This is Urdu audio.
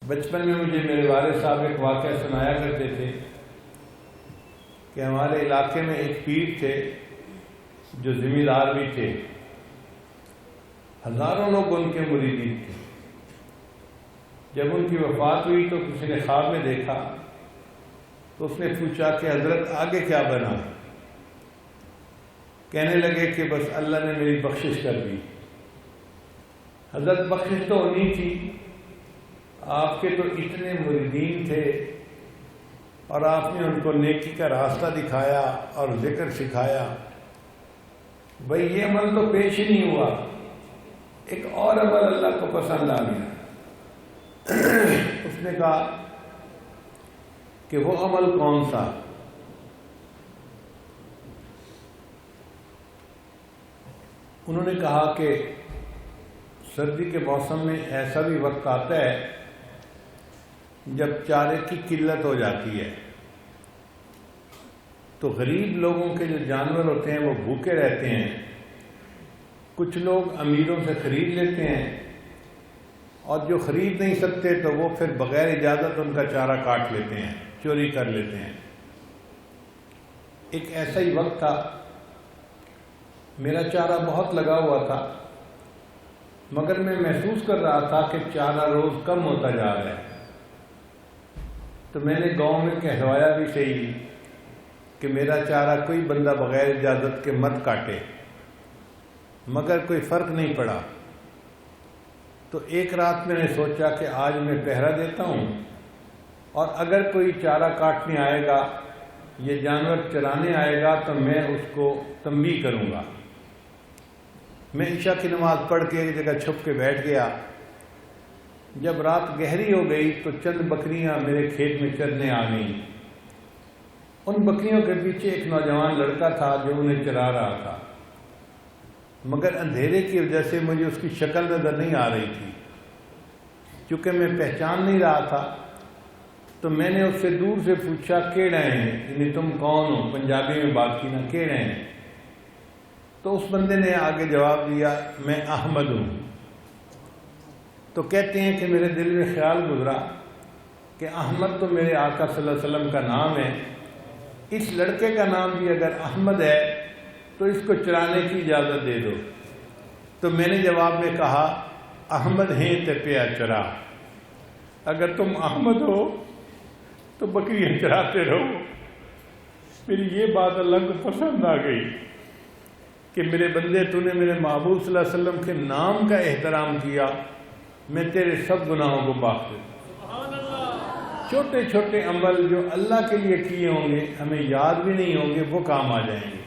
بچپن میں مجھے میرے والد صاحب ایک واقعہ سنایا کرتے تھے کہ ہمارے علاقے میں ایک پیر تھے جو زمیندار بھی تھے، ہزاروں لوگ ان کے مریدین تھے۔ جب ان کی وفات ہوئی تو کسی نے خواب میں دیکھا تو اس نے پوچھا کہ حضرت آگے کیا بنا؟ کہنے لگے کہ بس اللہ نے میری بخشش کر دی۔ حضرت بخشش تو ہونی تھی، آپ کے تو اتنے مریدین تھے اور آپ نے ان کو نیکی کا راستہ دکھایا اور ذکر سکھایا، بھئی یہ عمل تو پیش ہی نہیں ہوا، ایک اور عمل اللہ کو پسند آ گیا۔ اس نے کہا کہ وہ عمل کون سا؟ انہوں نے کہا کہ سردی کے موسم میں ایسا بھی وقت آتا ہے جب چارے کی قلت ہو جاتی ہے، تو غریب لوگوں کے جو جانور ہوتے ہیں وہ بھوکے رہتے ہیں، کچھ لوگ امیروں سے خرید لیتے ہیں اور جو خرید نہیں سکتے تو وہ پھر بغیر اجازت ان کا چارہ کاٹ لیتے ہیں، چوری کر لیتے ہیں۔ ایک ایسا ہی وقت تھا، میرا چارہ بہت لگا ہوا تھا، مگر میں محسوس کر رہا تھا کہ چارہ روز کم ہوتا جا رہا ہے۔ تو میں نے گاؤں میں کہلوایا بھی صحیح کہ میرا چارہ کوئی بندہ بغیر اجازت کے مت کاٹے، مگر کوئی فرق نہیں پڑا۔ تو ایک رات میں نے سوچا کہ آج میں پہرا دیتا ہوں اور اگر کوئی چارہ کاٹنے آئے گا، یہ جانور چرانے آئے گا تو میں اس کو تنبیہ کروں گا۔ میں عشاء کی نماز پڑھ کے ایک جگہ چھپ کے بیٹھ گیا۔ جب رات گہری ہو گئی تو چند بکریاں میرے کھیت میں چرنے آ گئیں۔ ان بکریوں کے پیچھے ایک نوجوان لڑکا تھا جو انہیں چرا رہا تھا، مگر اندھیرے کی وجہ سے مجھے اس کی شکل نظر نہیں آ رہی تھی۔ چونکہ میں پہچان نہیں رہا تھا تو میں نے اس سے دور سے پوچھا کیڑے ہیں، یعنی تم کون ہو؟ پنجابی میں بات کی نا، کیڑے ہیں؟ تو اس بندے نے آگے جواب دیا میں احمد ہوں۔ تو کہتے ہیں کہ میرے دل میں خیال گزرا کہ احمد تو میرے آقا صلی اللہ علیہ وسلم کا نام ہے، اس لڑکے کا نام بھی اگر احمد ہے تو اس کو چرانے کی اجازت دے دو۔ تو میں نے جواب میں کہا احمد ہیں تے پیا چرا، اگر تم احمد ہو تو بکریاں چراتے رہو۔ میری یہ بات اللہ کو پسند آ گئی کہ میرے بندے تو نے میرے محبوب صلی اللہ علیہ وسلم کے نام کا احترام کیا، میں تیرے سب گناہوں کو معاف کر دوں۔ چھوٹے چھوٹے عمل جو اللہ کے لیے کیے ہوں گے، ہمیں یاد بھی نہیں ہوں گے، وہ کام آ جائیں گے۔